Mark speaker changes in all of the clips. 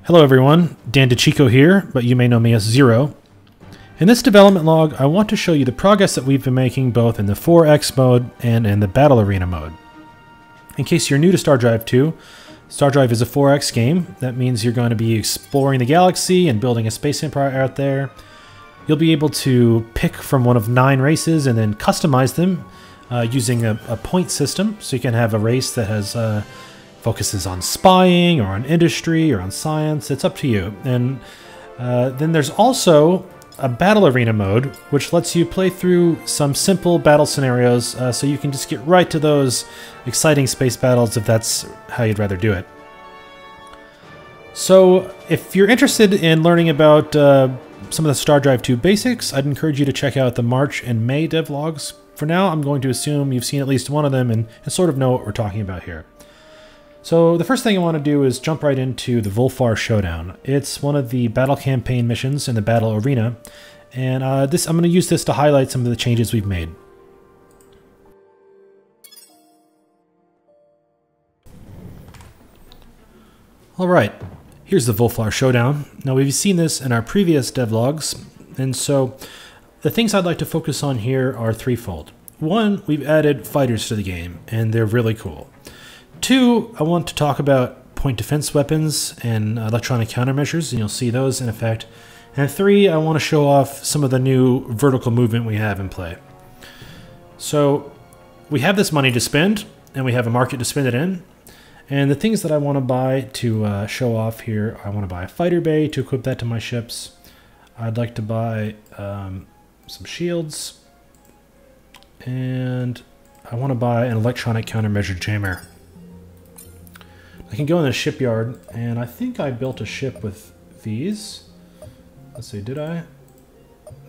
Speaker 1: Hello everyone, Dan DeChico here, but you may know me as Zero. In this development log, I want to show you the progress that we've been making both in the 4X mode and in the Battle Arena mode. In case you're new to StarDrive 2, StarDrive is a 4X game. That means you're going to be exploring the galaxy and building a space empire out there. You'll be able to pick from one of 9 races and then customize them using a point system, so you can have a race that has focuses on spying or on industry or on science. It's up to you. And then there's also a battle arena mode, which lets you play through some simple battle scenarios, so you can just get right to those exciting space battles if that's how you'd rather do it. So if you're interested in learning about some of the StarDrive 2 basics, I'd encourage you to check out the March and May devlogs. For now, I'm going to assume you've seen at least one of them and sort of know what we're talking about here. So the first thing I want to do is jump right into the Volfar Showdown. It's one of the battle campaign missions in the battle arena, and I'm going to use this to highlight some of the changes we've made. Alright, here's the Volfar Showdown. Now we've seen this in our previous devlogs, and so the things I'd like to focus on here are threefold. One, we've added fighters to the game, and they're really cool. 2, I want to talk about point defense weapons and electronic countermeasures, and you'll see those in effect. And 3, I want to show off some of the new vertical movement we have in play. So we have this money to spend, and we have a market to spend it in. And the things that I want to buy to show off here, I want to buy a fighter bay to equip that to my ships. I'd like to buy some shields, and I want to buy an electronic countermeasure jammer. I can go in the shipyard, and I think I built a ship with these. Let's see, did I?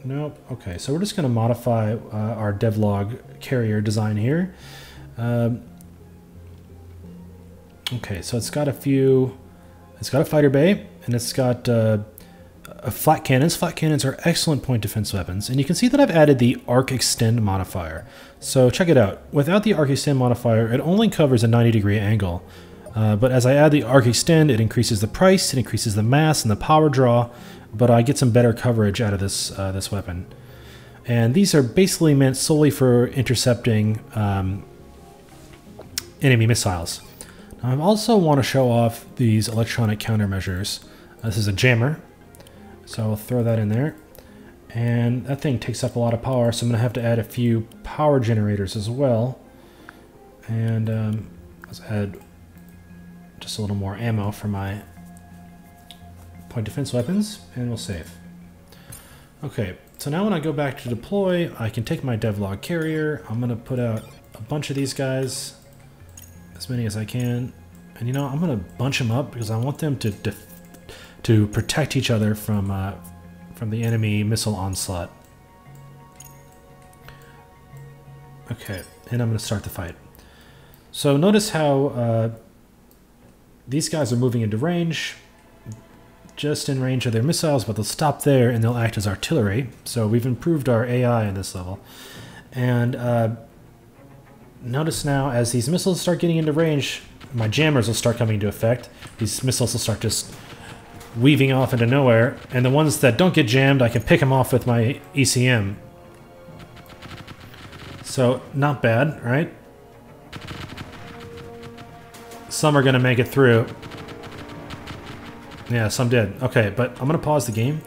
Speaker 1: Nope. Okay, so we're just going to modify our devlog carrier design here. Okay, so it's got a fighter bay, and it's got flat cannons. Flat cannons are excellent point defense weapons, and you can see that I've added the arc extend modifier. So check it out. Without the arc extend modifier, it only covers a 90-degree angle. But as I add the arc extend, it increases the price, it increases the mass and the power draw, but I get some better coverage out of this this weapon. And these are basically meant solely for intercepting enemy missiles. Now, I also want to show off these electronic countermeasures. This is a jammer, so I'll throw that in there. And that thing takes up a lot of power, so I'm going to have to add a few power generators as well. And let's add just a little more ammo for my point defense weapons, and we'll save. Okay, so now when I go back to deploy, I can take my devlog carrier. I'm going to put out a bunch of these guys, as many as I can. And you know, I'm going to bunch them up because I want them to protect each other from the enemy missile onslaught. Okay, and I'm going to start the fight. So notice how these guys are moving into range, just in range of their missiles, but they'll stop there and they'll act as artillery. So we've improved our AI in this level. And notice now, as these missiles start getting into range, my jammers will start coming into effect. These missiles will start just weaving off into nowhere. And the ones that don't get jammed, I can pick them off with my ECM. So, not bad, right? Some are going to make it through. Yeah, some did. Okay, but I'm going to pause the game,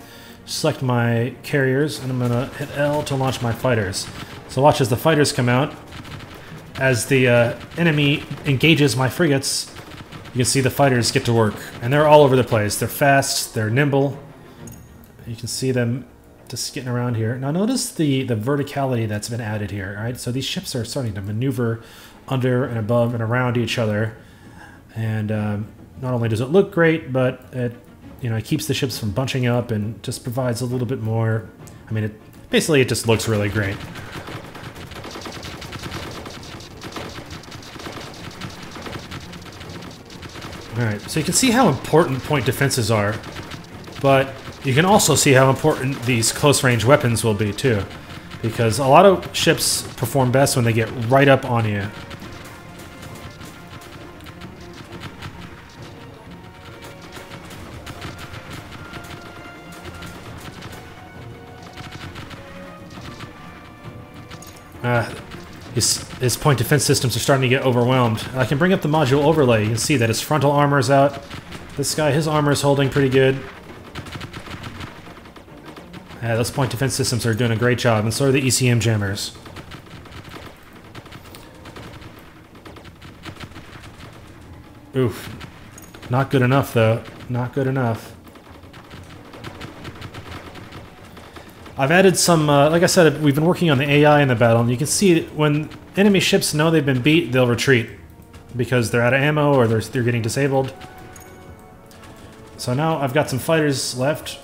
Speaker 1: select my carriers, and I'm going to hit L to launch my fighters. So watch as the fighters come out. As the enemy engages my frigates, you can see the fighters get to work. And they're all over the place. They're fast, they're nimble. You can see them just getting around here. Now notice the verticality that's been added here, right? So these ships are starting to maneuver under and above and around each other. And not only does it look great, but it keeps the ships from bunching up and just provides a little bit more. I mean, basically it just looks really great. Alright, so you can see how important point defenses are, but you can also see how important these close-range weapons will be too, because a lot of ships perform best when they get right up on you. His point defense systems are starting to get overwhelmed. I can bring up the module overlay. You can see that his frontal armor is out. This guy, his armor is holding pretty good. Yeah, those point defense systems are doing a great job, and so are the ECM jammers. Oof. Not good enough, though. Not good enough. I've added some, like I said, we've been working on the AI in the battle, and you can see when enemy ships know they've been beat, they'll retreat. Because they're out of ammo or they're getting disabled. So now I've got some fighters left.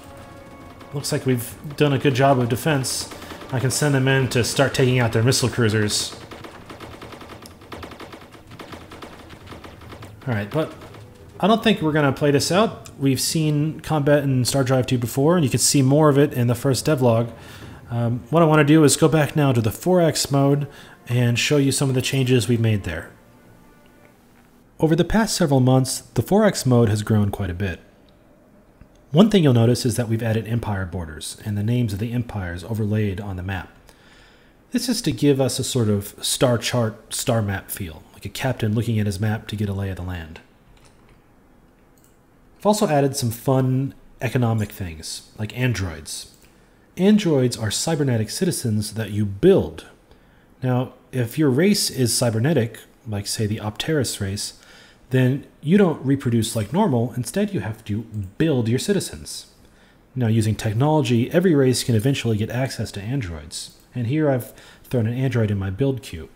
Speaker 1: Looks like we've done a good job of defense. I can send them in to start taking out their missile cruisers. Alright, but I don't think we're going to play this out. We've seen combat in StarDrive 2 before, and you can see more of it in the first devlog. What I want to do is go back now to the 4X mode and show you some of the changes we've made there. Over the past several months, the 4X mode has grown quite a bit. One thing you'll notice is that we've added empire borders and the names of the empires overlaid on the map. This is to give us a sort of star chart, star map feel, like a captain looking at his map to get a lay of the land. I've also added some fun economic things, like androids. Androids are cybernetic citizens that you build. Now, if your race is cybernetic, like say the Opteris race, then you don't reproduce like normal. Instead, you have to build your citizens. Now, using technology, every race can eventually get access to androids. And here I've thrown an android in my build queue.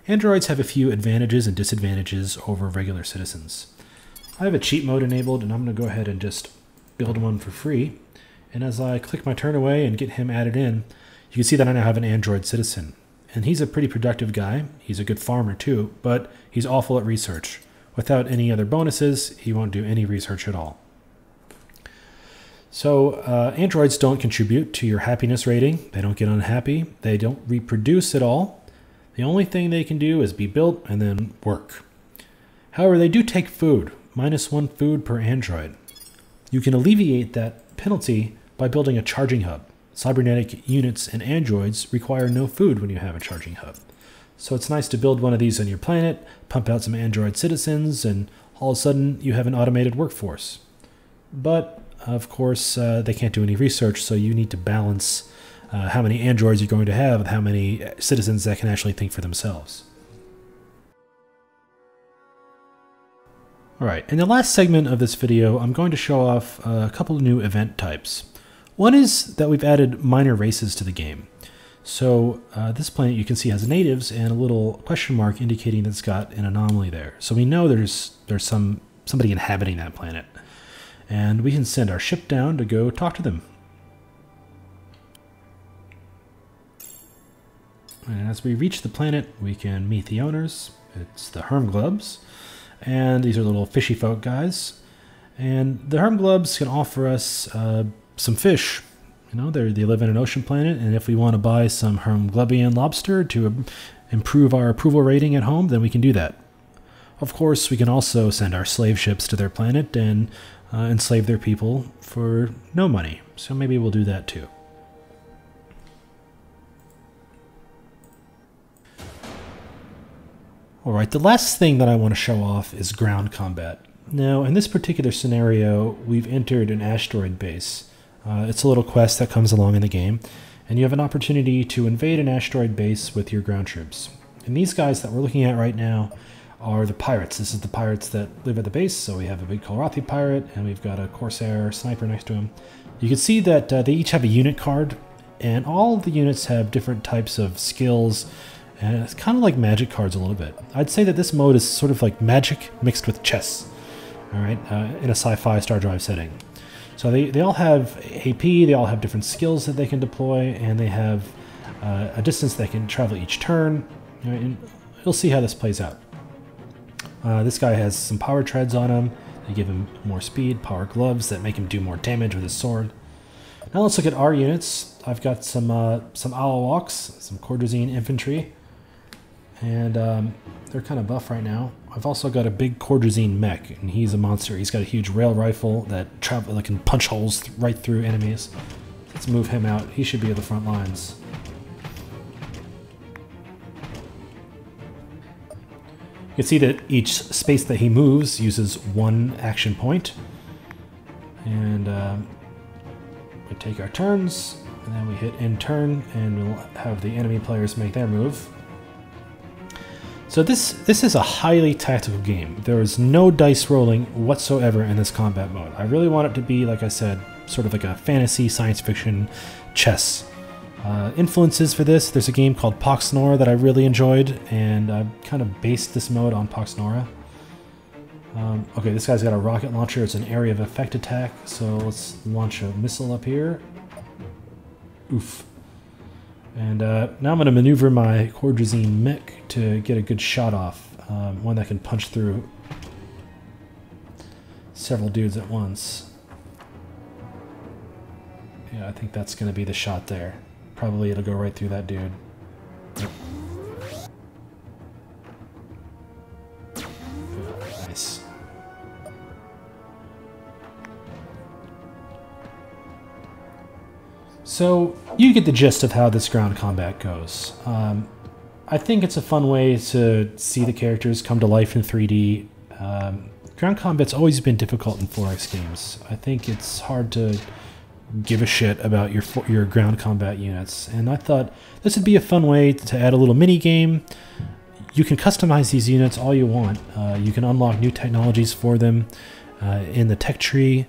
Speaker 1: Androids have a few advantages and disadvantages over regular citizens. I have a cheat mode enabled, and I'm going to go ahead and just build one for free. And as I click my turn away and get him added in, you can see that I now have an android citizen. And he's a pretty productive guy. He's a good farmer too, but he's awful at research. Without any other bonuses, he won't do any research at all. So androids don't contribute to your happiness rating. They don't get unhappy. They don't reproduce at all. The only thing they can do is be built and then work. However, they do take food, -1 food per android. You can alleviate that penalty by building a charging hub. Cybernetic units and androids require no food when you have a charging hub. So it's nice to build one of these on your planet, pump out some android citizens, and all of a sudden you have an automated workforce. But, of course, they can't do any research, so you need to balance how many androids you're going to have with how many citizens that can actually think for themselves. Alright, in the last segment of this video, I'm going to show off a couple of new event types. One is that we've added minor races to the game. So this planet you can see has natives and a little question mark indicating that it's got an anomaly there. So we know there's somebody inhabiting that planet. And we can send our ship down to go talk to them. And as we reach the planet, we can meet the owners. It's the Hermglubs. And these are little fishy folk guys. And the Hermglubs can offer us some fish. You know, they live in an ocean planet, and if we want to buy some Hermglubian lobster to improve our approval rating at home, then we can do that. Of course, we can also send our slave ships to their planet and enslave their people for no money. So maybe we'll do that too. Alright, the last thing that I want to show off is ground combat. Now, in this particular scenario, we've entered an asteroid base. It's a little quest that comes along in the game, and you have an opportunity to invade an asteroid base with your ground troops. And these guys that we're looking at right now are the pirates. This is the pirates that live at the base, so we have a big Kolrathi pirate, and we've got a Corsair sniper next to him. You can see that they each have a unit card, and all of the units have different types of skills, and it's kind of like magic cards a little bit. I'd say that this mode is sort of like magic mixed with chess, all right, in a sci-fi StarDrive setting. So they all have AP, they all have different skills that they can deploy, and they have a distance they can travel each turn. And you'll see how this plays out. This guy has some power treads on him. They give him more speed, power gloves that make him do more damage with his sword. Now let's look at our units. I've got some Alawaks, some Cordrazine infantry, and they're kind of buff right now. I've also got a big Cordrazine mech, and he's a monster. He's got a huge rail rifle that can punch holes right through enemies. Let's move him out. He should be at the front lines. You can see that each space that he moves uses 1 action point. And we take our turns, and then we hit end turn, and we'll have the enemy players make their move. So this is a highly tactical game. There is no dice rolling whatsoever in this combat mode. I really want it to be, like I said, sort of like a fantasy science fiction chess. Influences for this, there's a game called Pax Nora that I really enjoyed, and I kind of based this mode on Pax Nora. Okay, this guy's got a rocket launcher. It's an area of effect attack, so let's launch a missile up here. Oof. And now I'm going to maneuver my Cordrazine mech to get a good shot off, one that can punch through several dudes at once. Yeah, I think that's going to be the shot there. Probably it'll go right through that dude. Nice. So, you get the gist of how this ground combat goes. I think it's a fun way to see the characters come to life in 3D. Ground combat's always been difficult in 4X games. I think it's hard to give a shit about your ground combat units, and I thought this would be a fun way to add a little mini game. You can customize these units all you want. You can unlock new technologies for them in the tech tree,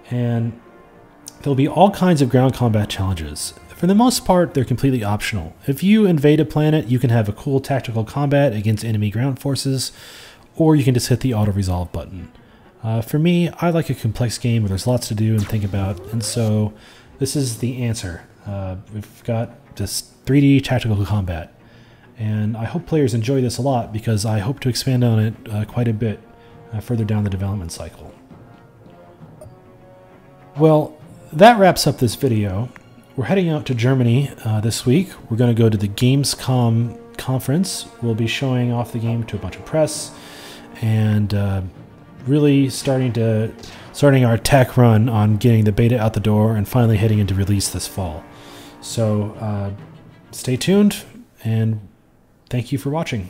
Speaker 1: and there'll be all kinds of ground combat challenges. For the most part, they're completely optional. If you invade a planet, you can have a cool tactical combat against enemy ground forces, or you can just hit the auto-resolve button. For me, I like a complex game where there's lots to do and think about, and so this is the answer. We've got this 3D tactical combat, and I hope players enjoy this a lot because I hope to expand on it quite a bit further down the development cycle. Well, that wraps up this video. We're heading out to Germany this week. We're going to go to the Gamescom conference. We'll be showing off the game to a bunch of press, and really starting our tech run on getting the beta out the door and finally heading into release this fall. So stay tuned, and thank you for watching.